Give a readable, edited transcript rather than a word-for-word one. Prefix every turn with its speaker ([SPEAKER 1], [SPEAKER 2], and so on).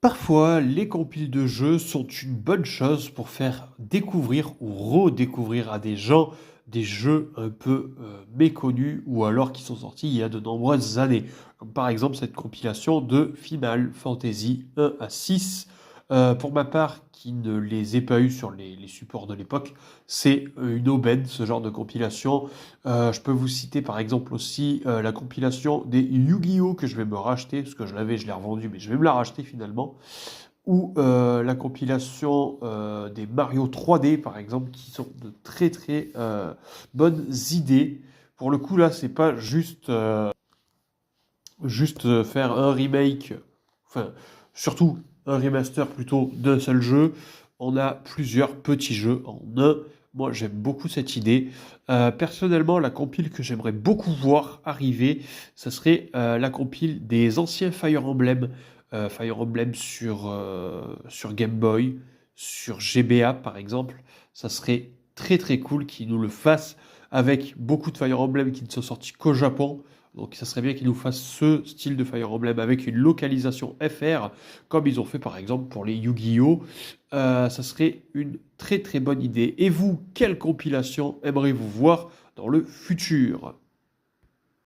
[SPEAKER 1] Parfois, les compiles de jeux sont une bonne chose pour faire découvrir ou redécouvrir à des gens des jeux un peu méconnus ou alors qui sont sortis il y a de nombreuses années. Comme par exemple cette compilation de Final Fantasy 1 à 6. Pour ma part, qui ne les ai pas eu sur les supports de l'époque, c'est une aubaine ce genre de compilation. Je peux vous citer par exemple aussi la compilation des Yu-Gi-Oh! Que je vais me racheter, parce que je l'avais, je l'ai revendu, mais je vais me la racheter finalement. Ou la compilation des Mario 3D par exemple, qui sont de très très bonnes idées. Pour le coup là, c'est pas juste faire un remake, enfin surtout un remaster plutôt d'un seul jeu. On a plusieurs petits jeux en un. Moi j'aime beaucoup cette idée. Personnellement, la compile que j'aimerais beaucoup voir arriver, ça serait la compile des anciens Fire Emblem. Fire Emblem sur Game Boy, sur GBA par exemple. Ça serait très très cool qu'ils nous le fassent avec beaucoup de Fire Emblem qui ne sont sortis qu'au Japon. Donc ça serait bien qu'ils nous fassent ce style de Fire Emblem avec une localisation FR, comme ils ont fait par exemple pour les Yu-Gi-Oh! Ça serait une très très bonne idée. Et vous, quelle compilation aimeriez-vous voir dans le futur?